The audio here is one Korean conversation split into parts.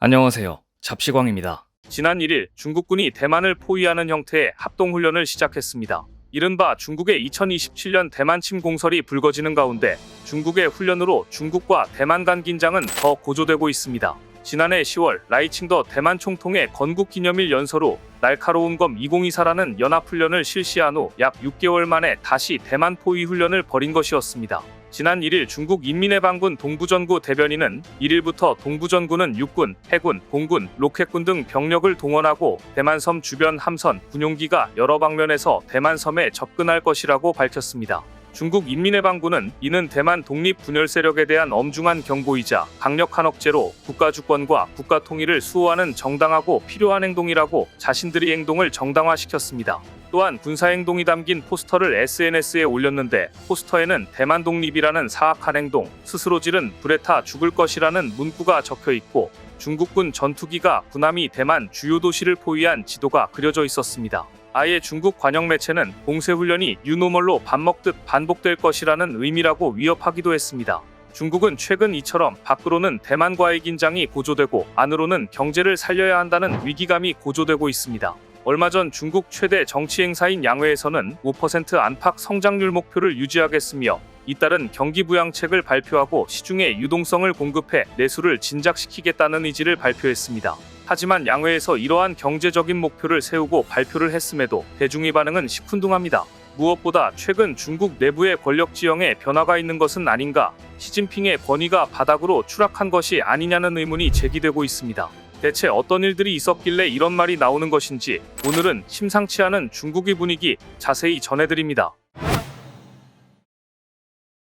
안녕하세요. 잡시광입니다. 지난 1일 중국군이 대만을 포위하는 형태의 합동훈련을 시작했습니다. 이른바 중국의 2027년 대만 침공설이 불거지는 가운데 중국의 훈련으로 중국과 대만 간 긴장은 더 고조되고 있습니다. 지난해 10월 라이칭더 대만 총통의 건국기념일 연설후 날카로운 검 2024라는 연합훈련을 실시한 후 약 6개월 만에 다시 대만 포위 훈련을 벌인 것이었습니다. 지난 1일 중국 인민해방군 동부전구 대변인은 1일부터 동부전구는 육군, 해군, 공군, 로켓군 등 병력을 동원하고 대만섬 주변 함선, 군용기가 여러 방면에서 대만섬에 접근할 것이라고 밝혔습니다. 중국 인민해방군은 이는 대만 독립 분열 세력에 대한 엄중한 경고이자 강력한 억제로 국가 주권과 국가 통일을 수호하는 정당하고 필요한 행동이라고 자신들의 행동을 정당화시켰습니다. 또한 군사행동이 담긴 포스터를 SNS에 올렸는데 포스터에는 대만 독립이라는 사악한 행동, 스스로 지른 불에 타 죽을 것이라는 문구가 적혀 있고 중국군 전투기가 군함이 대만 주요 도시를 포위한 지도가 그려져 있었습니다. 아예 중국 관영 매체는 공세훈련이 뉴노멀로 밥 먹듯 반복될 것이라는 의미라고 위협하기도 했습니다. 중국은 최근 이처럼 밖으로는 대만과의 긴장이 고조되고 안으로는 경제를 살려야 한다는 위기감이 고조되고 있습니다. 얼마 전 중국 최대 정치 행사인 양회에서는 5% 안팎 성장률 목표를 유지하겠으며 이따른 경기 부양책을 발표하고 시중에 유동성을 공급해 내수를 진작시키겠다는 의지를 발표했습니다. 하지만 양회에서 이러한 경제적인 목표를 세우고 발표를 했음에도 대중의 반응은 시큰둥합니다. 무엇보다 최근 중국 내부의 권력 지형에 변화가 있는 것은 아닌가, 시진핑의 권위가 바닥으로 추락한 것이 아니냐는 의문이 제기되고 있습니다. 대체 어떤 일들이 있었길래 이런 말이 나오는 것인지 오늘은 심상치 않은 중국의 분위기 자세히 전해드립니다.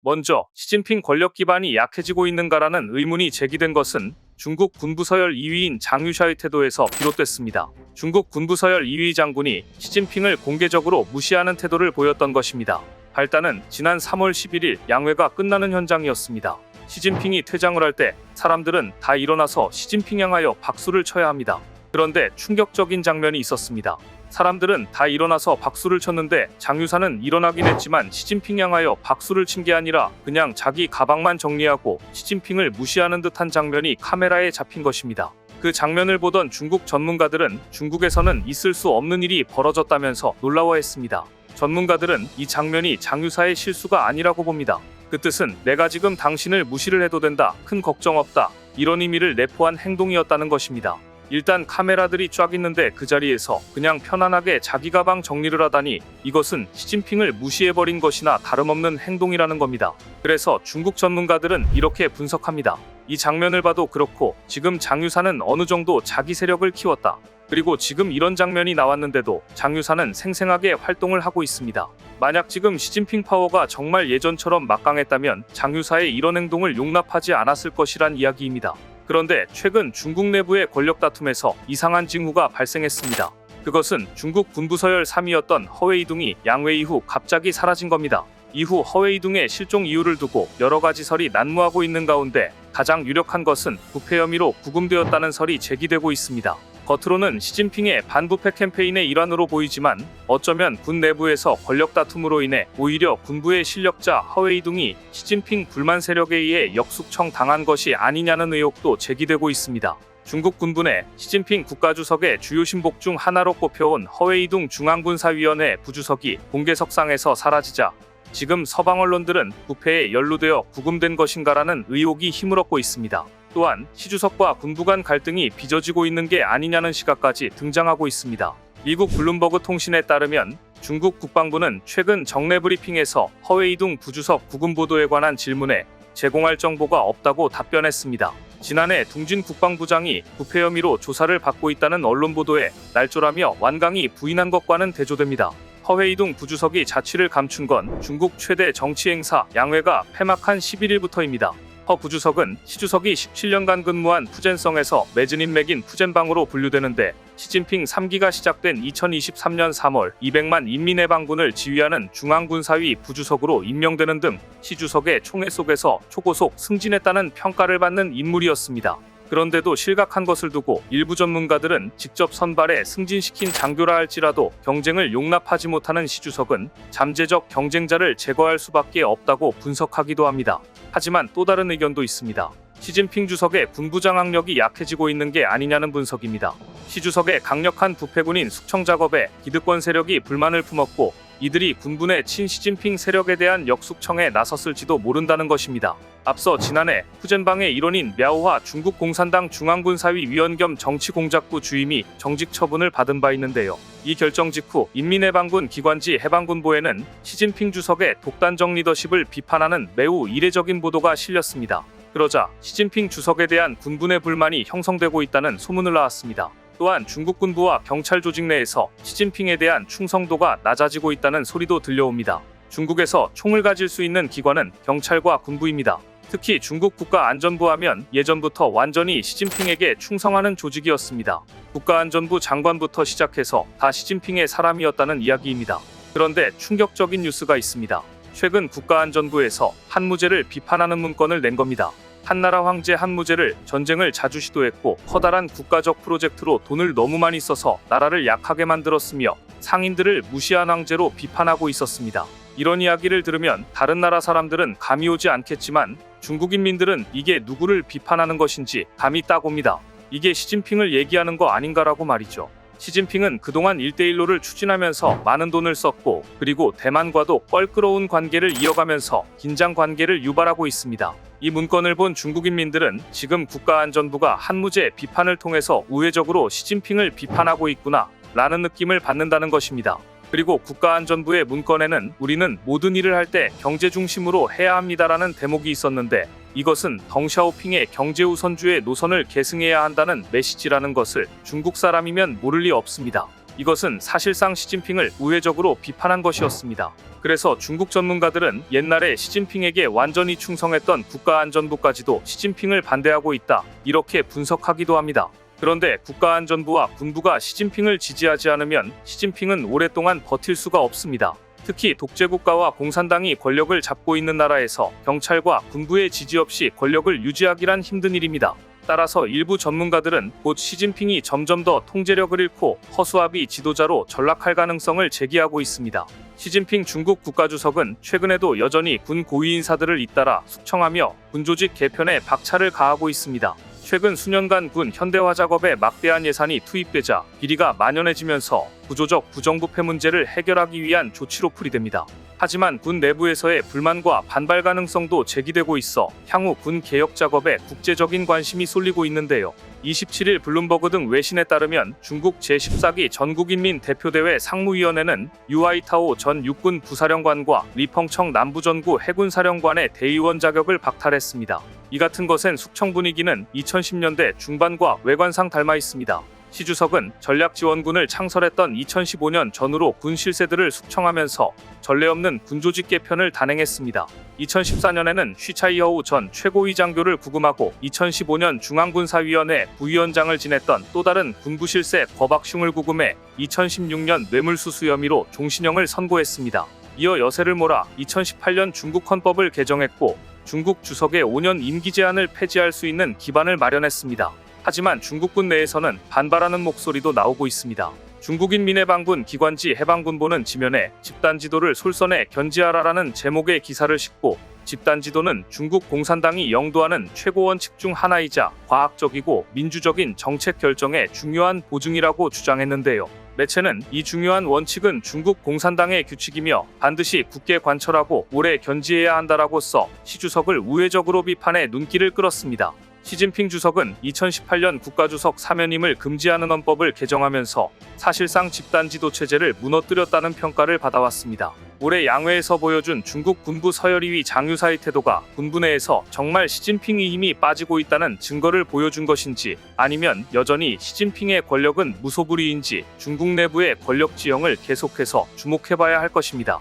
먼저 시진핑 권력 기반이 약해지고 있는가라는 의문이 제기된 것은 중국 군부서열 2위인 장유샤의 태도에서 비롯됐습니다. 중국 군부서열 2위 장군이 시진핑을 공개적으로 무시하는 태도를 보였던 것입니다. 발단은 지난 3월 11일 양회가 끝나는 현장이었습니다. 시진핑이 퇴장을 할 때 사람들은 다 일어나서 시진핑 향하여 박수를 쳐야 합니다. 그런데 충격적인 장면이 있었습니다. 사람들은 다 일어나서 박수를 쳤는데 장유사는 일어나긴 했지만 시진핑 향하여 박수를 친 게 아니라 그냥 자기 가방만 정리하고 시진핑을 무시하는 듯한 장면이 카메라에 잡힌 것입니다. 그 장면을 보던 중국 전문가들은 중국에서는 있을 수 없는 일이 벌어졌다면서 놀라워했습니다. 전문가들은 이 장면이 장유사의 실수가 아니라고 봅니다. 그 뜻은 내가 지금 당신을 무시를 해도 된다, 큰 걱정 없다, 이런 의미를 내포한 행동이었다는 것입니다. 일단 카메라들이 쫙 있는데 그 자리에서 그냥 편안하게 자기 가방 정리를 하다니 이것은 시진핑을 무시해버린 것이나 다름없는 행동이라는 겁니다. 그래서 중국 전문가들은 이렇게 분석합니다. 이 장면을 봐도 그렇고 지금 장유사는 어느 정도 자기 세력을 키웠다. 그리고 지금 이런 장면이 나왔는데도 장유사는 생생하게 활동을 하고 있습니다. 만약 지금 시진핑 파워가 정말 예전처럼 막강했다면 장유사의 이런 행동을 용납하지 않았을 것이란 이야기입니다. 그런데 최근 중국 내부의 권력 다툼에서 이상한 징후가 발생했습니다. 그것은 중국 군부서열 3위였던 허웨이둥이 양회 이후 갑자기 사라진 겁니다. 이후 허웨이둥의 실종 이유를 두고 여러 가지 설이 난무하고 있는 가운데 가장 유력한 것은 부패 혐의로 구금되었다는 설이 제기되고 있습니다. 겉으로는 시진핑의 반부패 캠페인의 일환으로 보이지만 어쩌면 군 내부에서 권력 다툼으로 인해 오히려 군부의 실력자 허웨이둥이 시진핑 불만 세력에 의해 역숙청 당한 것이 아니냐는 의혹도 제기되고 있습니다. 중국 군부 내 시진핑 국가주석의 주요 신복 중 하나로 꼽혀온 허웨이둥 중앙군사위원회 부주석이 공개석상에서 사라지자 지금 서방 언론들은 부패에 연루되어 구금된 것인가라는 의혹이 힘을 얻고 있습니다. 또한 시 주석과 군부 간 갈등이 빚어지고 있는 게 아니냐는 시각까지 등장하고 있습니다. 미국 블룸버그 통신에 따르면 중국 국방부는 최근 정례 브리핑에서 허웨이둥 부주석 구금 보도에 관한 질문에 제공할 정보가 없다고 답변했습니다. 지난해 둥진 국방부장이 부패 혐의로 조사를 받고 있다는 언론 보도에 날조라며 완강히 부인한 것과는 대조됩니다. 허웨이둥 부주석이 자취를 감춘 건 중국 최대 정치 행사 양회가 폐막한 11일부터입니다. 허 부주석은 시주석이 17년간 근무한 푸젠성에서 매진인맥인 푸젠방으로 분류되는데 시진핑 3기가 시작된 2023년 3월 200만 인민해방군을 지휘하는 중앙군사위 부주석으로 임명되는 등 시주석의 총애 속에서 초고속 승진했다는 평가를 받는 인물이었습니다. 그런데도 실각한 것을 두고 일부 전문가들은 직접 선발해 승진시킨 장교라 할지라도 경쟁을 용납하지 못하는 시주석은 잠재적 경쟁자를 제거할 수밖에 없다고 분석하기도 합니다. 하지만 또 다른 의견도 있습니다. 시진핑 주석의 군부 장악력이 약해지고 있는 게 아니냐는 분석입니다. 시 주석의 강력한 부패군인 숙청 작업에 기득권 세력이 불만을 품었고 이들이 군부 내 친시진핑 세력에 대한 역숙청에 나섰을지도 모른다는 것입니다. 앞서 지난해 푸젠방의 일원인 랴오화 중국 공산당 중앙군사위 위원 겸 정치공작부 주임이 정직 처분을 받은 바 있는데요. 이 결정 직후 인민해방군 기관지 해방군보에는 시진핑 주석의 독단적 리더십을 비판하는 매우 이례적인 보도가 실렸습니다. 그러자 시진핑 주석에 대한 군부 내 불만이 형성되고 있다는 소문을 낳았습니다. 또한 중국 군부와 경찰 조직 내에서 시진핑에 대한 충성도가 낮아지고 있다는 소리도 들려옵니다. 중국에서 총을 가질 수 있는 기관은 경찰과 군부입니다. 특히 중국 국가안전부 하면 예전부터 완전히 시진핑에게 충성하는 조직이었습니다. 국가안전부 장관부터 시작해서 다 시진핑의 사람이었다는 이야기입니다. 그런데 충격적인 뉴스가 있습니다. 최근 국가안전부에서 한무제를 비판하는 문건을 낸 겁니다. 한나라 황제 한무제를 전쟁을 자주 시도했고 커다란 국가적 프로젝트로 돈을 너무 많이 써서 나라를 약하게 만들었으며 상인들을 무시한 황제로 비판하고 있었습니다. 이런 이야기를 들으면 다른 나라 사람들은 감이 오지 않겠지만 중국인민들은 이게 누구를 비판하는 것인지 감이 딱 옵니다. 이게 시진핑을 얘기하는 거 아닌가라고 말이죠. 시진핑은 그동안 1대1로를 추진하면서 많은 돈을 썼고 그리고 대만과도 껄끄러운 관계를 이어가면서 긴장 관계를 유발하고 있습니다. 이 문건을 본 중국인민들은 지금 국가안전부가 한무제 비판을 통해서 우회적으로 시진핑을 비판하고 있구나 라는 느낌을 받는다는 것입니다. 그리고 국가안전부의 문건에는 우리는 모든 일을 할 때 경제 중심으로 해야 합니다라는 대목이 있었는데 이것은 덩샤오핑의 경제우선주의 노선을 계승해야 한다는 메시지라는 것을 중국 사람이면 모를 리 없습니다. 이것은 사실상 시진핑을 우회적으로 비판한 것이었습니다. 그래서 중국 전문가들은 옛날에 시진핑에게 완전히 충성했던 국가안전부까지도 시진핑을 반대하고 있다 이렇게 분석하기도 합니다. 그런데 국가안전부와 군부가 시진핑을 지지하지 않으면 시진핑은 오랫동안 버틸 수가 없습니다. 특히 독재국가와 공산당이 권력을 잡고 있는 나라에서 경찰과 군부의 지지 없이 권력을 유지하기란 힘든 일입니다. 따라서 일부 전문가들은 곧 시진핑이 점점 더 통제력을 잃고 허수아비 지도자로 전락할 가능성을 제기하고 있습니다. 시진핑 중국 국가주석은 최근에도 여전히 군 고위 인사들을 잇따라 숙청하며 군조직 개편에 박차를 가하고 있습니다. 최근 수년간 군 현대화 작업에 막대한 예산이 투입되자 비리가 만연해지면서 구조적 부정부패 문제를 해결하기 위한 조치로 풀이됩니다. 하지만 군 내부에서의 불만과 반발 가능성도 제기되고 있어 향후 군 개혁 작업에 국제적인 관심이 쏠리고 있는데요. 27일 블룸버그 등 외신에 따르면 중국 제14기 전국인민 대표대회 상무위원회는 유아이타오 전 육군 부사령관과 리펑청 남부전구 해군사령관의 대의원 자격을 박탈했습니다. 이 같은 것엔 숙청 분위기는 2010년대 중반과 외관상 닮아 있습니다. 시 주석은 전략지원군을 창설했던 2015년 전후로 군 실세들을 숙청하면서 전례 없는 군조직 개편을 단행했습니다. 2014년에는 쉬차이허우 전 최고위 장교를 구금하고 2015년 중앙군사위원회 부위원장을 지냈던 또 다른 군부 실세 거박슝을 구금해 2016년 뇌물수수 혐의로 종신형을 선고했습니다. 이어 여세를 몰아 2018년 중국 헌법을 개정했고 중국 주석의 5년 임기 제한을 폐지할 수 있는 기반을 마련했습니다. 하지만 중국군 내에서는 반발하는 목소리도 나오고 있습니다. 중국인민해방군 기관지 해방군보는 지면에 집단지도를 솔선해 견지하라라는 제목의 기사를 싣고 집단지도는 중국 공산당이 영도하는 최고 원칙 중 하나이자 과학적이고 민주적인 정책 결정의 중요한 보증이라고 주장했는데요. 매체는 이 중요한 원칙은 중국 공산당의 규칙이며 반드시 굳게 관철하고 오래 견지해야 한다라고 써 시 주석을 우회적으로 비판해 눈길을 끌었습니다. 시진핑 주석은 2018년 국가주석 사면임을 금지하는 헌법을 개정하면서 사실상 집단지도 체제를 무너뜨렸다는 평가를 받아왔습니다. 올해 양회에서 보여준 중국 군부 서열 2위 장유사의 태도가 군부 내에서 정말 시진핑의 힘이 빠지고 있다는 증거를 보여준 것인지 아니면 여전히 시진핑의 권력은 무소불위인지 중국 내부의 권력 지형을 계속해서 주목해봐야 할 것입니다.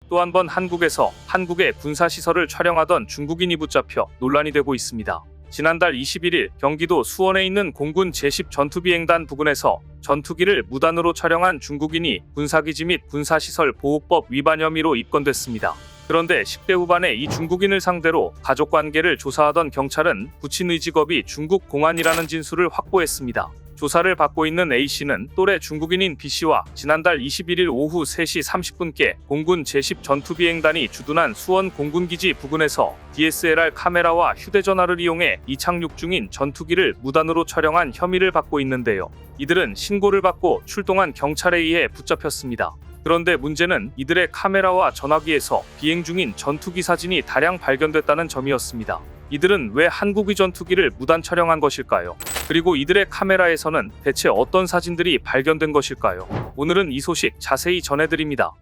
또 한 번 한국에서 한국의 군사시설을 촬영하던 중국인이 붙잡혀 논란이 되고 있습니다. 지난달 21일 경기도 수원에 있는 공군 제10 전투비행단 부근에서 전투기를 무단으로 촬영한 중국인이 군사기지 및 군사시설 보호법 위반 혐의로 입건됐습니다. 그런데 10대 후반의 이 중국인을 상대로 가족관계를 조사하던 경찰은 부친의 직업이 중국 공안이라는 진술을 확보했습니다. 조사를 받고 있는 A씨는 또래 중국인인 B씨와 지난달 21일 오후 3시 30분께 공군 제10 전투비행단이 주둔한 수원 공군기지 부근에서 DSLR 카메라와 휴대전화를 이용해 이착륙 중인 전투기를 무단으로 촬영한 혐의를 받고 있는데요. 이들은 신고를 받고 출동한 경찰에 의해 붙잡혔습니다. 그런데 문제는 이들의 카메라와 전화기에서 비행 중인 전투기 사진이 다량 발견됐다는 점이었습니다. 이들은 왜 한국의 전투기를 무단 촬영한 것일까요? 그리고 이들의 카메라에서는 대체 어떤 사진들이 발견된 것일까요? 오늘은 이 소식 자세히 전해드립니다.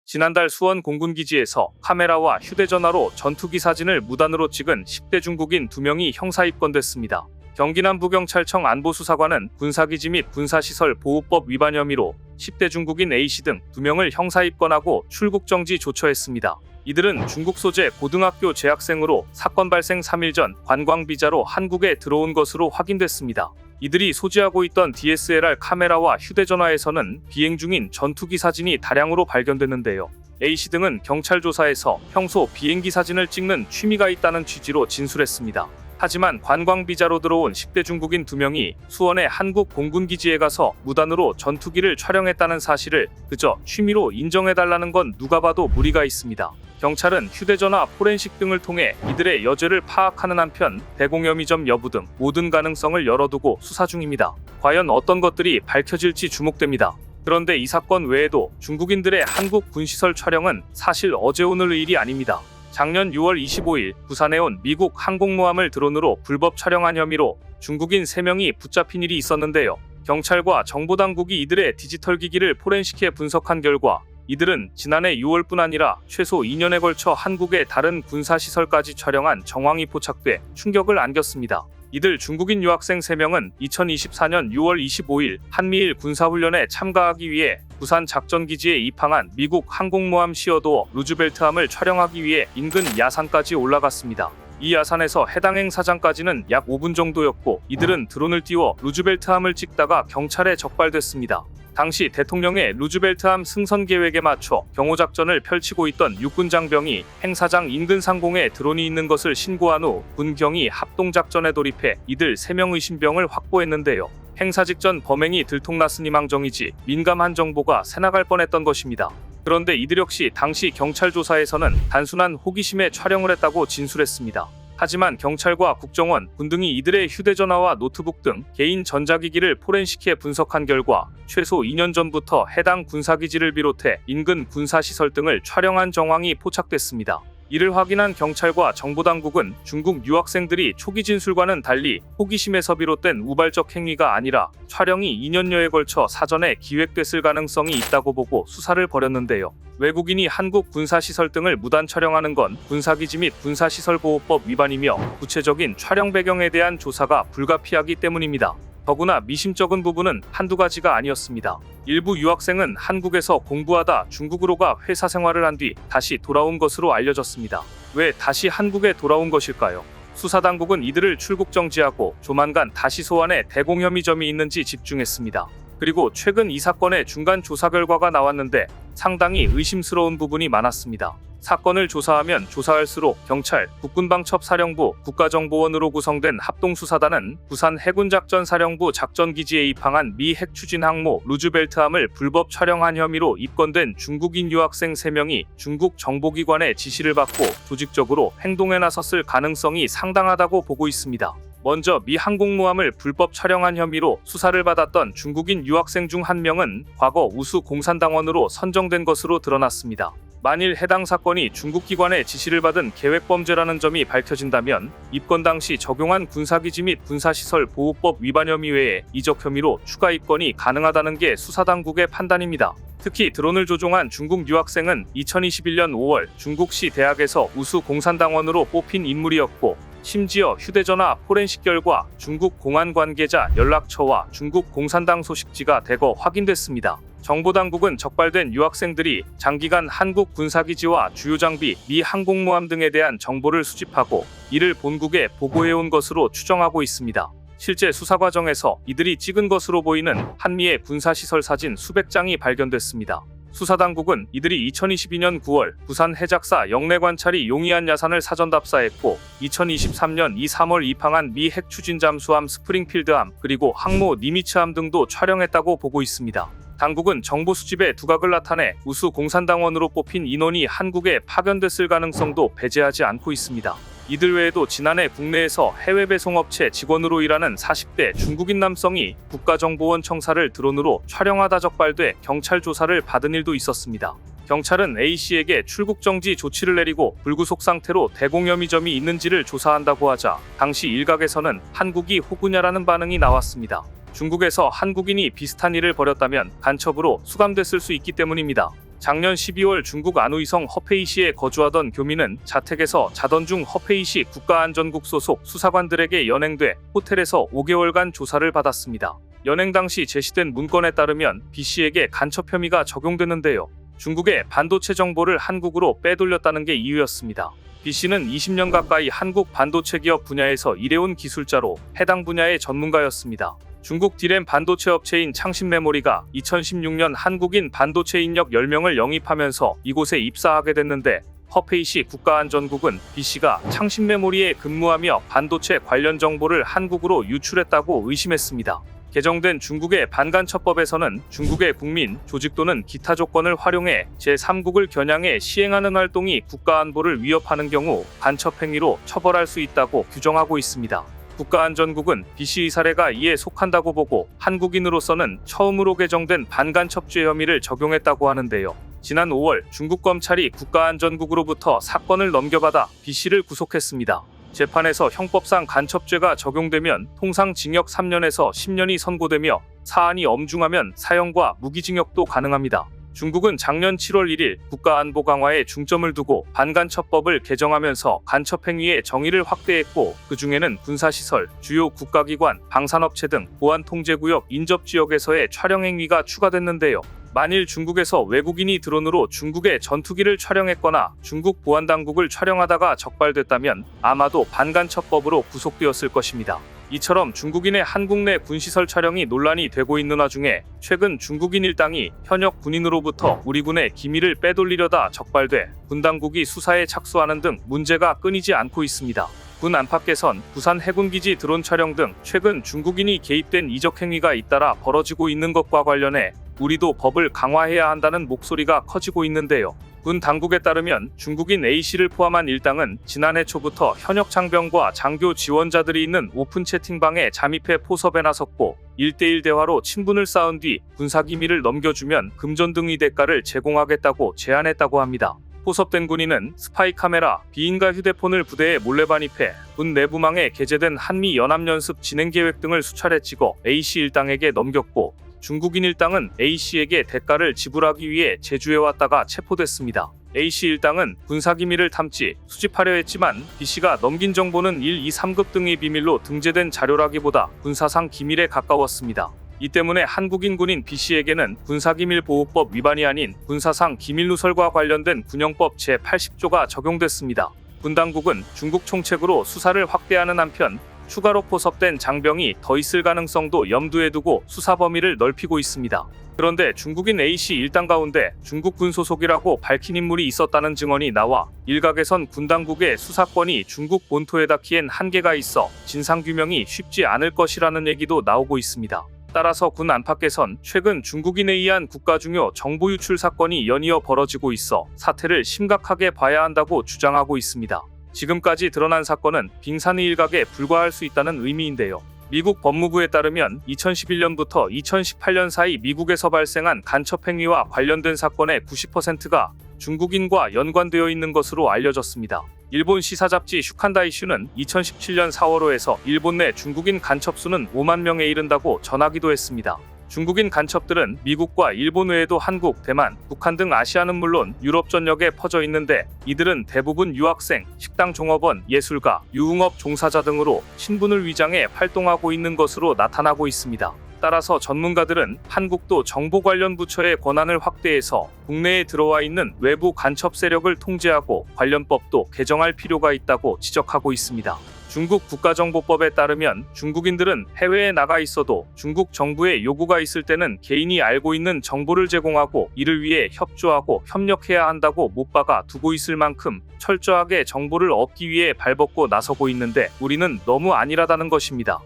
지난달 수원 공군기지에서 카메라와 휴대전화로 전투기 사진을 무단으로 찍은 10대 중국인 2명이 형사 입건됐습니다. 경기 남부경찰청 안보수사관은 군사기지 및 군사시설 보호법 위반 혐의로 10대 중국인 A씨 등 2명을 형사 입건하고 출국정지 조처했습니다. 이들은 중국 소재 고등학교 재학생으로 사건 발생 3일 전 관광비자로 한국에 들어온 것으로 확인됐습니다. 이들이 소지하고 있던 DSLR 카메라와 휴대전화에서는 비행 중인 전투기 사진이 다량으로 발견됐는데요. A씨 등은 경찰 조사에서 평소 비행기 사진을 찍는 취미가 있다는 취지로 진술했습니다. 하지만 관광비자로 들어온 10대 중국인 2명이 수원의 한국 공군기지에 가서 무단으로 전투기를 촬영했다는 사실을 그저 취미로 인정해달라는 건 누가 봐도 무리가 있습니다. 경찰은 휴대전화 포렌식 등을 통해 이들의 여죄를 파악하는 한편 대공혐의점 여부 등 모든 가능성을 열어두고 수사 중입니다. 과연 어떤 것들이 밝혀질지 주목됩니다. 그런데 이 사건 외에도 중국인들의 한국 군시설 촬영은 사실 어제 오늘의 일이 아닙니다. 작년 6월 25일 부산에 온 미국 항공모함을 드론으로 불법 촬영한 혐의로 중국인 3명이 붙잡힌 일이 있었는데요. 경찰과 정보당국이 이들의 디지털 기기를 포렌식해 분석한 결과 이들은 지난해 6월뿐 아니라 최소 2년에 걸쳐 한국의 다른 군사시설까지 촬영한 정황이 포착돼 충격을 안겼습니다. 이들 중국인 유학생 3명은 2024년 6월 25일 한미일 군사훈련에 참가하기 위해 부산 작전기지에 입항한 미국 항공모함 시어도어 루즈벨트함을 촬영하기 위해 인근 야산까지 올라갔습니다. 이 야산에서 해당 행사장까지는 약 5분 정도였고 이들은 드론을 띄워 루즈벨트함을 찍다가 경찰에 적발됐습니다. 당시 대통령의 루즈벨트함 승선 계획에 맞춰 경호작전을 펼치고 있던 육군장병이 행사장 인근 상공에 드론이 있는 것을 신고한 후 군경이 합동작전에 돌입해 이들 3명의 신병을 확보했는데요. 행사 직전 범행이 들통났으니 망정이지 민감한 정보가 새나갈 뻔했던 것입니다. 그런데 이들 역시 당시 경찰 조사에서는 단순한 호기심에 촬영을 했다고 진술했습니다. 하지만 경찰과 국정원, 군 등이 이들의 휴대전화와 노트북 등 개인 전자기기를 포렌식해 분석한 결과 최소 2년 전부터 해당 군사기지를 비롯해 인근 군사시설 등을 촬영한 정황이 포착됐습니다. 이를 확인한 경찰과 정보당국은 중국 유학생들이 초기 진술과는 달리 호기심에서 비롯된 우발적 행위가 아니라 촬영이 2년여에 걸쳐 사전에 기획됐을 가능성이 있다고 보고 수사를 벌였는데요. 외국인이 한국 군사시설 등을 무단 촬영하는 건 군사기지 및 군사시설보호법 위반이며 구체적인 촬영 배경에 대한 조사가 불가피하기 때문입니다. 더구나 미심쩍은 부분은 한두 가지가 아니었습니다. 일부 유학생은 한국에서 공부하다 중국으로 가 회사 생활을 한 뒤 다시 돌아온 것으로 알려졌습니다. 왜 다시 한국에 돌아온 것일까요? 수사당국은 이들을 출국 정지하고 조만간 다시 소환해 대공 혐의점이 있는지 집중했습니다. 그리고 최근 이 사건의 중간 조사 결과가 나왔는데 상당히 의심스러운 부분이 많았습니다. 사건을 조사하면 조사할수록 경찰, 국군방첩사령부, 국가정보원으로 구성된 합동수사단은 부산 해군작전사령부 작전기지에 입항한 미 핵추진항모 루즈벨트함을 불법 촬영한 혐의로 입건된 중국인 유학생 3명이 중국 정보기관의 지시를 받고 조직적으로 행동에 나섰을 가능성이 상당하다고 보고 있습니다. 먼저 미 항공모함을 불법 촬영한 혐의로 수사를 받았던 중국인 유학생 중 1명은 과거 우수 공산당원으로 선정된 것으로 드러났습니다. 만일 해당 사건이 중국 기관의 지시를 받은 계획범죄라는 점이 밝혀진다면 입건 당시 적용한 군사기지 및 군사시설 보호법 위반 혐의 외에 이적 혐의로 추가 입건이 가능하다는 게 수사당국의 판단입니다. 특히 드론을 조종한 중국 유학생은 2021년 5월 중국시 대학에서 우수 공산당원으로 뽑힌 인물이었고 심지어 휴대전화 포렌식 결과 중국 공안 관계자 연락처와 중국 공산당 소식지가 대거 확인됐습니다. 정보당국은 적발된 유학생들이 장기간 한국 군사기지와 주요 장비, 미 항공모함 등에 대한 정보를 수집하고 이를 본국에 보고해온 것으로 추정하고 있습니다. 실제 수사 과정에서 이들이 찍은 것으로 보이는 한미의 군사시설 사진 수백 장이 발견됐습니다. 수사당국은 이들이 2022년 9월 부산 해작사 영내관찰이 용이한 야산을 사전 답사했고 2023년 3월 입항한 미 핵 추진 잠수함 스프링필드함 그리고 항모 니미츠함 등도 촬영했다고 보고 있습니다. 당국은 정보 수집에 두각을 나타내 우수 공산당원으로 뽑힌 인원이 한국에 파견됐을 가능성도 배제하지 않고 있습니다. 이들 외에도 지난해 국내에서 해외 배송업체 직원으로 일하는 40대 중국인 남성이 국가정보원 청사를 드론으로 촬영하다 적발돼 경찰 조사를 받은 일도 있었습니다. 경찰은 A씨에게 출국 정지 조치를 내리고 불구속 상태로 대공 혐의점이 있는지를 조사한다고 하자 당시 일각에서는 한국이 호구냐라는 반응이 나왔습니다. 중국에서 한국인이 비슷한 일을 벌였다면 간첩으로 수감됐을 수 있기 때문입니다. 작년 12월 중국 안우이성 허페이시에 거주하던 교민은 자택에서 자던 중 허페이시 국가안전국 소속 수사관들에게 연행돼 호텔에서 5개월간 조사를 받았습니다. 연행 당시 제시된 문건에 따르면 B씨에게 간첩 혐의가 적용되는데요. 중국의 반도체 정보를 한국으로 빼돌렸다는 게 이유였습니다. B씨는 20년 가까이 한국 반도체 기업 분야에서 일해온 기술자로 해당 분야의 전문가였습니다. 중국 디램 반도체 업체인 창신메모리가 2016년 한국인 반도체 인력 10명을 영입하면서 이곳에 입사하게 됐는데 허페이시 국가안전국은 B씨가 창신메모리에 근무하며 반도체 관련 정보를 한국으로 유출했다고 의심했습니다. 개정된 중국의 반간첩법에서는 중국의 국민, 조직 또는 기타 조건을 활용해 제3국을 겨냥해 시행하는 활동이 국가안보를 위협하는 경우 간첩 행위로 처벌할 수 있다고 규정하고 있습니다. 국가안전국은 B씨의 사례가 이에 속한다고 보고 한국인으로서는 처음으로 개정된 반간첩죄 혐의를 적용했다고 하는데요. 지난 5월 중국 검찰이 국가안전국으로부터 사건을 넘겨받아 B씨를 구속했습니다. 재판에서 형법상 간첩죄가 적용되면 통상 징역 3년에서 10년이 선고되며 사안이 엄중하면 사형과 무기징역도 가능합니다. 중국은 작년 7월 1일 국가안보 강화에 중점을 두고 반간첩법을 개정하면서 간첩 행위의 정의를 확대했고 그 중에는 군사시설, 주요 국가기관, 방산업체 등 보안통제구역 인접지역에서의 촬영 행위가 추가됐는데요. 만일 중국에서 외국인이 드론으로 중국의 전투기를 촬영했거나 중국 보안당국을 촬영하다가 적발됐다면 아마도 반간첩법으로 구속되었을 것입니다. 이처럼 중국인의 한국 내 군시설 촬영이 논란이 되고 있는 와중에 최근 중국인 일당이 현역 군인으로부터 우리 군의 기밀을 빼돌리려다 적발돼 군 당국이 수사에 착수하는 등 문제가 끊이지 않고 있습니다. 군 안팎에선 부산 해군기지 드론 촬영 등 최근 중국인이 개입된 이적 행위가 잇따라 벌어지고 있는 것과 관련해 우리도 법을 강화해야 한다는 목소리가 커지고 있는데요. 군 당국에 따르면 중국인 A씨를 포함한 일당은 지난해 초부터 현역 장병과 장교 지원자들이 있는 오픈 채팅방에 잠입해 포섭에 나섰고 1대1 대화로 친분을 쌓은 뒤 군사기밀을 넘겨주면 금전 등의 대가를 제공하겠다고 제안했다고 합니다. 포섭된 군인은 스파이 카메라, 비인가 휴대폰을 부대에 몰래 반입해 군 내부망에 게재된 한미 연합연습 진행 계획 등을 수차례 찍어 A씨 일당에게 넘겼고 중국인 일당은 A씨에게 대가를 지불하기 위해 제주에 왔다가 체포됐습니다. A씨 일당은 군사기밀을 탐지, 수집하려 했지만 B씨가 넘긴 정보는 1, 2, 3급 등의 비밀로 등재된 자료라기보다 군사상 기밀에 가까웠습니다. 이 때문에 한국인 군인 B씨에게는 군사기밀보호법 위반이 아닌 군사상 기밀누설과 관련된 군형법 제80조가 적용됐습니다. 군 당국은 중국 총책으로 수사를 확대하는 한편 추가로 포섭된 장병이 더 있을 가능성도 염두에 두고 수사 범위를 넓히고 있습니다. 그런데 중국인 A씨 일당 가운데 중국 군 소속이라고 밝힌 인물이 있었다는 증언이 나와 일각에선 군 당국의 수사권이 중국 본토에 닿기엔 한계가 있어 진상규명이 쉽지 않을 것이라는 얘기도 나오고 있습니다. 따라서 군 안팎에선 최근 중국인에 의한 국가중요 정보 유출 사건이 연이어 벌어지고 있어 사태를 심각하게 봐야 한다고 주장하고 있습니다. 지금까지 드러난 사건은 빙산의 일각에 불과할 수 있다는 의미인데요. 미국 법무부에 따르면 2011년부터 2018년 사이 미국에서 발생한 간첩 행위와 관련된 사건의 90%가 중국인과 연관되어 있는 것으로 알려졌습니다. 일본 시사 잡지 슈칸다이슈는 2017년 4월호에서 일본 내 중국인 간첩 수는 5만 명에 이른다고 전하기도 했습니다. 중국인 간첩들은 미국과 일본 외에도 한국, 대만, 북한 등 아시아는 물론 유럽 전역에 퍼져 있는데 이들은 대부분 유학생, 식당 종업원, 예술가, 유흥업 종사자 등으로 신분을 위장해 활동하고 있는 것으로 나타나고 있습니다. 따라서 전문가들은 한국도 정보 관련 부처의 권한을 확대해서 국내에 들어와 있는 외부 간첩 세력을 통제하고 관련 법도 개정할 필요가 있다고 지적하고 있습니다. 중국 국가정보법에 따르면 중국인들은 해외에 나가 있어도 중국 정부의 요구가 있을 때는 개인이 알고 있는 정보를 제공하고 이를 위해 협조하고 협력해야 한다고 못 박아 두고 있을 만큼 철저하게 정보를 얻기 위해 발벗고 나서고 있는데 우리는 너무 안일하다는 것입니다.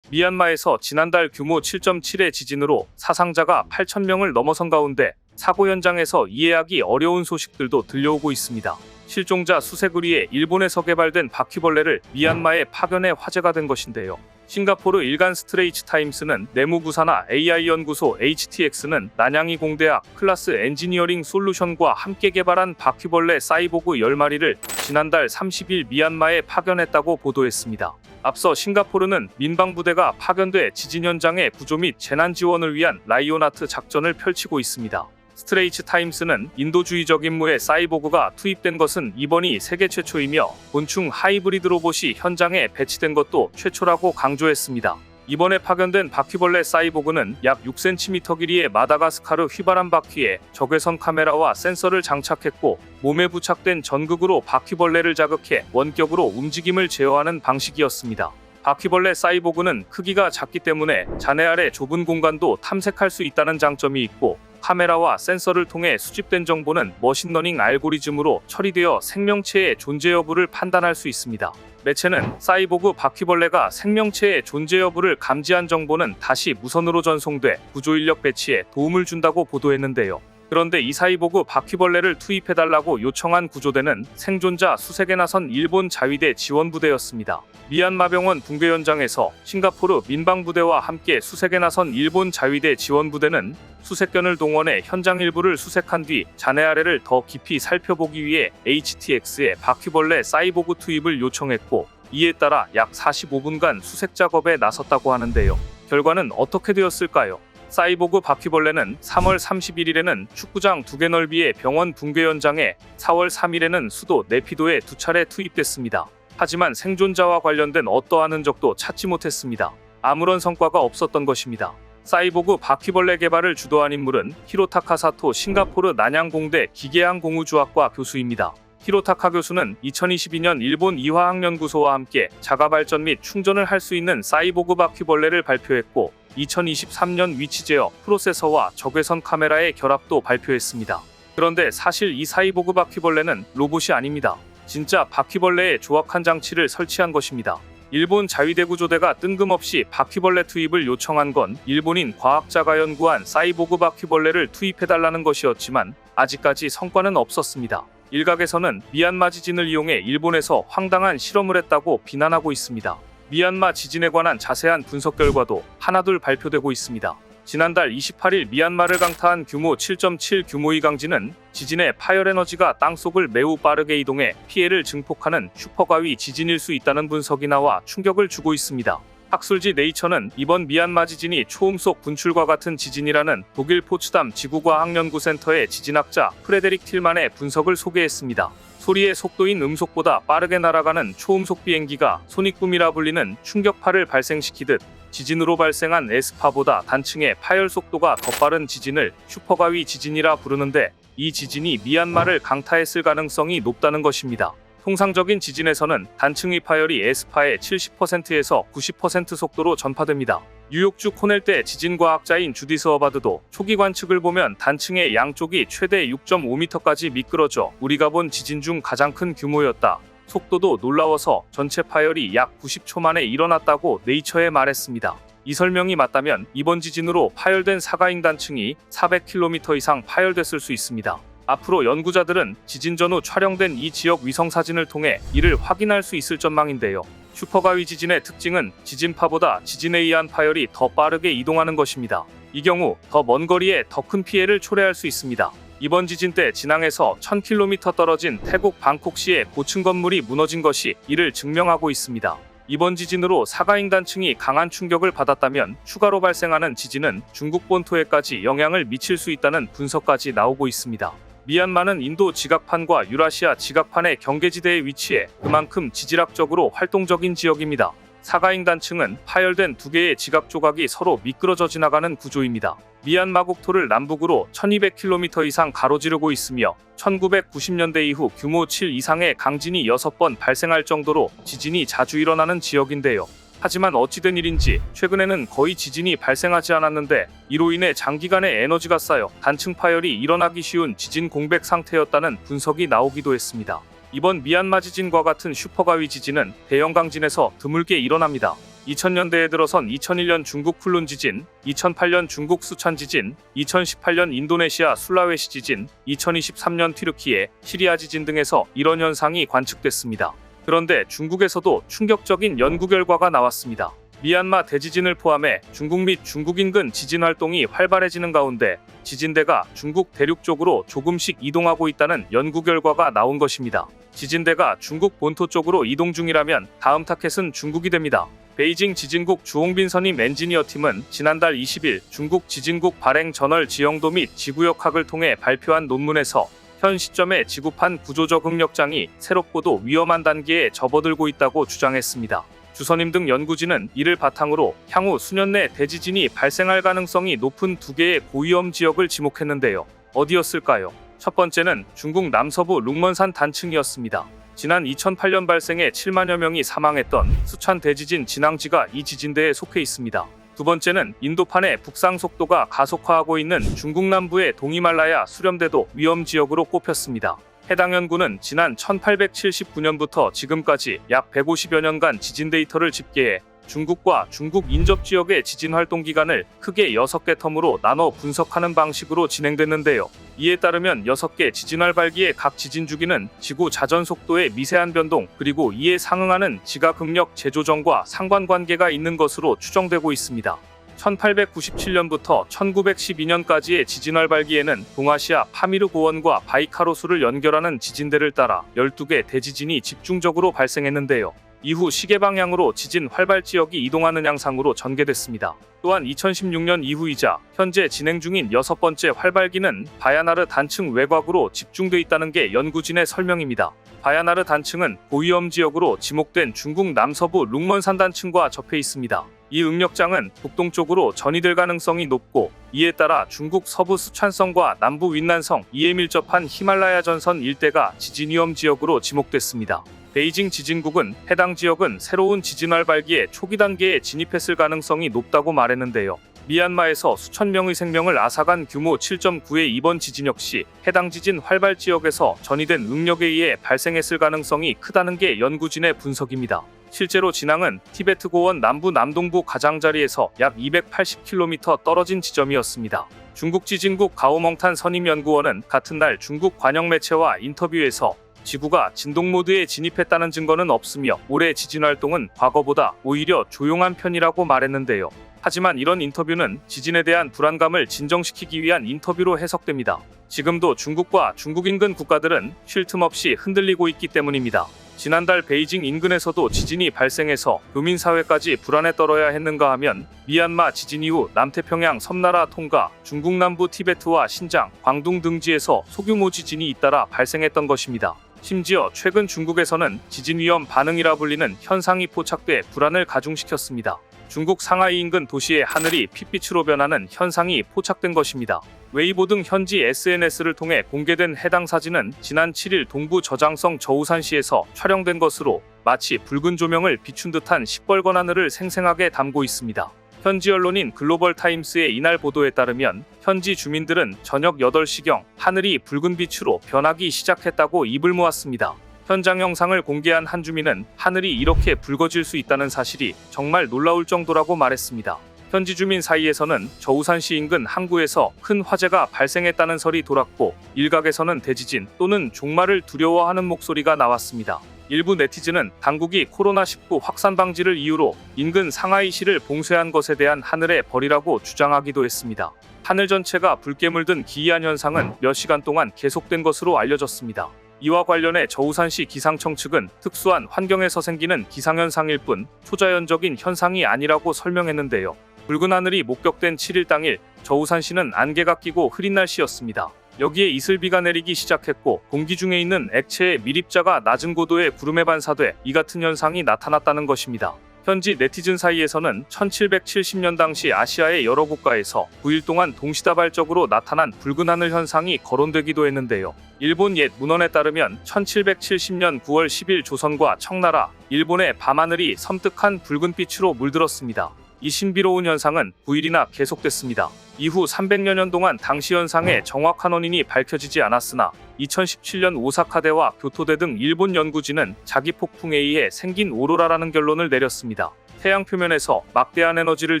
미얀마에서 지난달 규모 7.7의 지진으로 사상자가 8,000명을 넘어선 가운데 사고 현장에서 이해하기 어려운 소식들도 들려오고 있습니다. 실종자 수색을 위해 일본에서 개발된 바퀴벌레를 미얀마에 파견해 화제가 된 것인데요. 싱가포르 일간 스트레이츠 타임스는 내무부사나 AI 연구소 HTX는 난양이 공대학 클라스 엔지니어링 솔루션과 함께 개발한 바퀴벌레 사이보그 10마리를 지난달 30일 미얀마에 파견했다고 보도했습니다. 앞서 싱가포르는 민방부대가 파견돼 지진 현장의 구조 및 재난 지원을 위한 라이온하트 작전을 펼치고 있습니다. 스트레이츠 타임스는 인도주의적 임무에 사이보그가 투입된 것은 이번이 세계 최초이며 곤충 하이브리드 로봇이 현장에 배치된 것도 최초라고 강조했습니다. 이번에 파견된 바퀴벌레 사이보그는 약 6cm 길이의 마다가스카르 휘바람 바퀴에 적외선 카메라와 센서를 장착했고 몸에 부착된 전극으로 바퀴벌레를 자극해 원격으로 움직임을 제어하는 방식이었습니다. 바퀴벌레 사이보그는 크기가 작기 때문에 잔해 아래 좁은 공간도 탐색할 수 있다는 장점이 있고 카메라와 센서를 통해 수집된 정보는 머신러닝 알고리즘으로 처리되어 생명체의 존재 여부를 판단할 수 있습니다. 매체는 사이보그 바퀴벌레가 생명체의 존재 여부를 감지한 정보는 다시 무선으로 전송돼 구조인력 배치에 도움을 준다고 보도했는데요. 그런데 이 사이보그 바퀴벌레를 투입해달라고 요청한 구조대는 생존자 수색에 나선 일본 자위대 지원부대였습니다. 미얀마 병원 붕괴 현장에서 싱가포르 민방부대와 함께 수색에 나선 일본 자위대 지원부대는 수색견을 동원해 현장 일부를 수색한 뒤 잔해 아래를 더 깊이 살펴보기 위해 HTX에 바퀴벌레 사이보그 투입을 요청했고 이에 따라 약 45분간 수색 작업에 나섰다고 하는데요. 결과는 어떻게 되었을까요? 사이보그 바퀴벌레는 3월 31일에는 축구장 2개 넓이의 병원 붕괴 현장에 4월 3일에는 수도 네피도에 2차례 투입됐습니다. 하지만 생존자와 관련된 어떠한 흔적도 찾지 못했습니다. 아무런 성과가 없었던 것입니다. 사이보그 바퀴벌레 개발을 주도한 인물은 히로타카 사토 싱가포르 난양공대 기계항공우주학과 교수입니다. 히로타카 교수는 2022년 일본 이화학연구소와 함께 자가발전 및 충전을 할 수 있는 사이보그 바퀴벌레를 발표했고 2023년 위치 제어 프로세서와 적외선 카메라의 결합도 발표했습니다. 그런데 사실 이 사이보그 바퀴벌레는 로봇이 아닙니다. 진짜 바퀴벌레에 조악한 장치를 설치한 것입니다. 일본 자위대 구조대가 뜬금없이 바퀴벌레 투입을 요청한 건 일본인 과학자가 연구한 사이보그 바퀴벌레를 투입해달라는 것이었지만 아직까지 성과는 없었습니다. 일각에서는 미얀마 지진을 이용해 일본에서 황당한 실험을 했다고 비난하고 있습니다. 미얀마 지진에 관한 자세한 분석 결과도 하나둘 발표되고 있습니다. 지난달 28일 미얀마를 강타한 규모 7.7 규모의 강진은 지진의 파열 에너지가 땅속을 매우 빠르게 이동해 피해를 증폭하는 슈퍼가위 지진일 수 있다는 분석이 나와 충격을 주고 있습니다. 학술지 네이처는 이번 미얀마 지진이 초음속 분출과 같은 지진이라는 독일 포츠담 지구과학연구센터의 지진학자 프레데릭 틸만의 분석을 소개했습니다. 소리의 속도인 음속보다 빠르게 날아가는 초음속 비행기가 소닉붐이라 불리는 충격파를 발생시키듯 지진으로 발생한 에스파보다 단층의 파열 속도가 더 빠른 지진을 슈퍼가위 지진이라 부르는데 이 지진이 미얀마를 강타했을 가능성이 높다는 것입니다. 통상적인 지진에서는 단층의 파열이 에스파의 70%에서 90% 속도로 전파됩니다. 뉴욕주 코넬대 지진과학자인 주디스 어바드도 초기 관측을 보면 단층의 양쪽이 최대 6.5m까지 미끄러져 우리가 본 지진 중 가장 큰 규모였다. 속도도 놀라워서 전체 파열이 약 90초 만에 일어났다고 네이처에 말했습니다. 이 설명이 맞다면 이번 지진으로 파열된 사가잉 단층이 400km 이상 파열됐을 수 있습니다. 앞으로 연구자들은 지진 전후 촬영된 이 지역 위성사진을 통해 이를 확인할 수 있을 전망인데요. 슈퍼가위 지진의 특징은 지진파보다 지진에 의한 파열이 더 빠르게 이동하는 것입니다. 이 경우 더 먼 거리에 더 큰 피해를 초래할 수 있습니다. 이번 지진 때 진앙에서 1000km 떨어진 태국 방콕시의 고층 건물이 무너진 것이 이를 증명하고 있습니다. 이번 지진으로 사가잉 단층이 강한 충격을 받았다면 추가로 발생하는 지진은 중국 본토에까지 영향을 미칠 수 있다는 분석까지 나오고 있습니다. 미얀마는 인도 지각판과 유라시아 지각판의 경계지대에 위치해 그만큼 지질학적으로 활동적인 지역입니다. 사가잉 단층은 파열된 두 개의 지각 조각이 서로 미끄러져 지나가는 구조입니다. 미얀마 국토를 남북으로 1200km 이상 가로지르고 있으며 1990년대 이후 규모 7 이상의 강진이 6번 발생할 정도로 지진이 자주 일어나는 지역인데요. 하지만 어찌된 일인지 최근에는 거의 지진이 발생하지 않았는데 이로 인해 장기간의 에너지가 쌓여 단층 파열이 일어나기 쉬운 지진 공백 상태였다는 분석이 나오기도 했습니다. 이번 미얀마 지진과 같은 슈퍼가위 지진은 대형 강진에서 드물게 일어납니다. 2000년대에 들어선 2001년 중국 쿨룬 지진, 2008년 중국 수찬 지진, 2018년 인도네시아 술라웨시 지진, 2023년 튀르키예, 시리아 지진 등에서 이런 현상이 관측됐습니다. 그런데 중국에서도 충격적인 연구 결과가 나왔습니다. 미얀마 대지진을 포함해 중국 및 중국 인근 지진 활동이 활발해지는 가운데 지진대가 중국 대륙 쪽으로 조금씩 이동하고 있다는 연구 결과가 나온 것입니다. 지진대가 중국 본토 쪽으로 이동 중이라면 다음 타켓은 중국이 됩니다. 베이징 지진국 주홍빈 선임 엔지니어 팀은 지난달 20일 중국 지진국 발행 저널 지형도 및 지구역학을 통해 발표한 논문에서 현 시점에 지구판 구조적 응력장이 새롭고도 위험한 단계에 접어들고 있다고 주장했습니다. 주선임 등 연구진은 이를 바탕으로 향후 수년 내 대지진이 발생할 가능성이 높은 두 개의 고위험 지역을 지목했는데요. 어디였을까요? 첫 번째는 중국 남서부 룽먼산 단층이었습니다. 지난 2008년 발생해 7만여 명이 사망했던 수찬 대지진 진앙지가 이 지진대에 속해 있습니다. 두 번째는 인도판의 북상 속도가 가속화하고 있는 중국 남부의 동히말라야 수렴대도 위험지역으로 꼽혔습니다. 해당 연구는 지난 1879년부터 지금까지 약 150여 년간 지진 데이터를 집계해 중국과 중국 인접 지역의 지진 활동 기간을 크게 6개 텀으로 나눠 분석하는 방식으로 진행됐는데요. 이에 따르면 6개 지진 활발기의 각 지진 주기는 지구 자전 속도의 미세한 변동 그리고 이에 상응하는 지각응력 재조정과 상관관계가 있는 것으로 추정되고 있습니다. 1897년부터 1912년까지의 지진 활발기에는 동아시아 파미르 고원과 바이카로수를 연결하는 지진대를 따라 12개 대지진이 집중적으로 발생했는데요. 이후 시계 방향으로 지진 활발 지역이 이동하는 양상으로 전개됐습니다. 또한 2016년 이후이자 현재 진행 중인 6번째 활발기는 바야나르 단층 외곽으로 집중돼 있다는 게 연구진의 설명입니다. 바야나르 단층은 고위험 지역으로 지목된 중국 남서부 룽먼산 단층과 접해 있습니다. 이 응력장은 북동쪽으로 전이될 가능성이 높고 이에 따라 중국 서부 수촨성과 남부 윈난성 이에 밀접한 히말라야 전선 일대가 지진 위험 지역으로 지목됐습니다. 베이징 지진국은 해당 지역은 새로운 지진 활발기의 초기 단계에 진입했을 가능성이 높다고 말했는데요. 미얀마에서 수천 명의 생명을 앗아간 규모 7.9의 이번 지진 역시 해당 지진 활발 지역에서 전이된 응력에 의해 발생했을 가능성이 크다는 게 연구진의 분석입니다. 실제로 진앙은 티베트 고원 남부 남동부 가장자리에서 약 280km 떨어진 지점이었습니다. 중국 지진국 가오멍탄 선임연구원은 같은 날 중국 관영 매체와 인터뷰에서 지구가 진동 모드에 진입했다는 증거는 없으며 올해 지진 활동은 과거보다 오히려 조용한 편이라고 말했는데요. 하지만 이런 인터뷰는 지진에 대한 불안감을 진정시키기 위한 인터뷰로 해석됩니다. 지금도 중국과 중국 인근 국가들은 쉴 틈 없이 흔들리고 있기 때문입니다. 지난달 베이징 인근에서도 지진이 발생해서 교민사회까지 불안에 떨어야 했는가 하면 미얀마 지진 이후 남태평양 섬나라 통가, 중국 남부 티베트와 신장, 광둥 등지에서 소규모 지진이 잇따라 발생했던 것입니다. 심지어 최근 중국에서는 지진 위험 반응이라 불리는 현상이 포착돼 불안을 가중시켰습니다. 중국 상하이 인근 도시의 하늘이 핏빛으로 변하는 현상이 포착된 것입니다. 웨이보 등 현지 SNS를 통해 공개된 해당 사진은 지난 7일 동부 저장성 저우산시에서 촬영된 것으로 마치 붉은 조명을 비춘 듯한 시뻘건 하늘을 생생하게 담고 있습니다. 현지 언론인 글로벌 타임스의 이날 보도에 따르면 현지 주민들은 저녁 8시경 하늘이 붉은 빛으로 변하기 시작했다고 입을 모았습니다. 현장 영상을 공개한 한 주민은 하늘이 이렇게 붉어질 수 있다는 사실이 정말 놀라울 정도라고 말했습니다. 현지 주민 사이에서는 저우산시 인근 항구에서 큰 화재가 발생했다는 설이 돌았고 일각에서는 대지진 또는 종말을 두려워하는 목소리가 나왔습니다. 일부 네티즌은 당국이 코로나19 확산 방지를 이유로 인근 상하이시를 봉쇄한 것에 대한 하늘의 벌이라고 주장하기도 했습니다. 하늘 전체가 붉게 물든 기이한 현상은 몇 시간 동안 계속된 것으로 알려졌습니다. 이와 관련해 저우산시 기상청 측은 특수한 환경에서 생기는 기상현상일 뿐 초자연적인 현상이 아니라고 설명했는데요. 붉은 하늘이 목격된 7일 당일 저우산시는 안개가 끼고 흐린 날씨였습니다. 여기에 이슬비가 내리기 시작했고 공기 중에 있는 액체의 밀입자가 낮은 고도의 구름에 반사돼 이 같은 현상이 나타났다는 것입니다. 현지 네티즌 사이에서는 1770년 당시 아시아의 여러 국가에서 9일 동안 동시다발적으로 나타난 붉은 하늘 현상이 거론되기도 했는데요. 일본 옛 문헌에 따르면 1770년 9월 10일 조선과 청나라, 일본의 밤하늘이 섬뜩한 붉은빛으로 물들었습니다. 이 신비로운 현상은 9일이나 계속됐습니다. 이후 300여 년 동안 당시 현상의 정확한 원인이 밝혀지지 않았으나 2017년 오사카대와 교토대 등 일본 연구진은 자기 폭풍에 의해 생긴 오로라라는 결론을 내렸습니다. 태양 표면에서 막대한 에너지를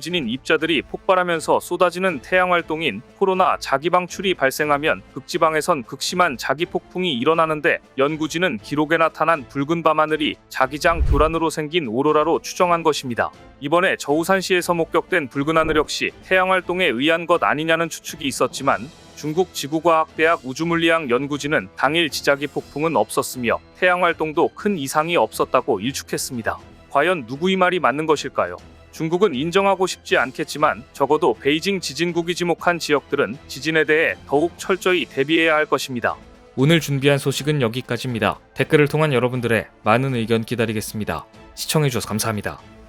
지닌 입자들이 폭발하면서 쏟아지는 태양 활동인 코로나 자기방출이 발생하면 극지방에선 극심한 자기폭풍이 일어나는데 연구진은 기록에 나타난 붉은 밤하늘이 자기장 교란으로 생긴 오로라로 추정한 것입니다. 이번에 저우산시에서 목격된 붉은 하늘 역시 태양 활동에 의한 것 아니냐는 추측이 있었지만 중국 지구과학대학 우주물리학 연구진은 당일 지자기 폭풍은 없었으며 태양 활동도 큰 이상이 없었다고 일축했습니다. 과연 누구의 말이 맞는 것일까요? 중국은 인정하고 싶지 않겠지만 적어도 베이징 지진국이 지목한 지역들은 지진에 대해 더욱 철저히 대비해야 할 것입니다. 오늘 준비한 소식은 여기까지입니다. 댓글을 통한 여러분들의 많은 의견 기다리겠습니다. 시청해주셔서 감사합니다.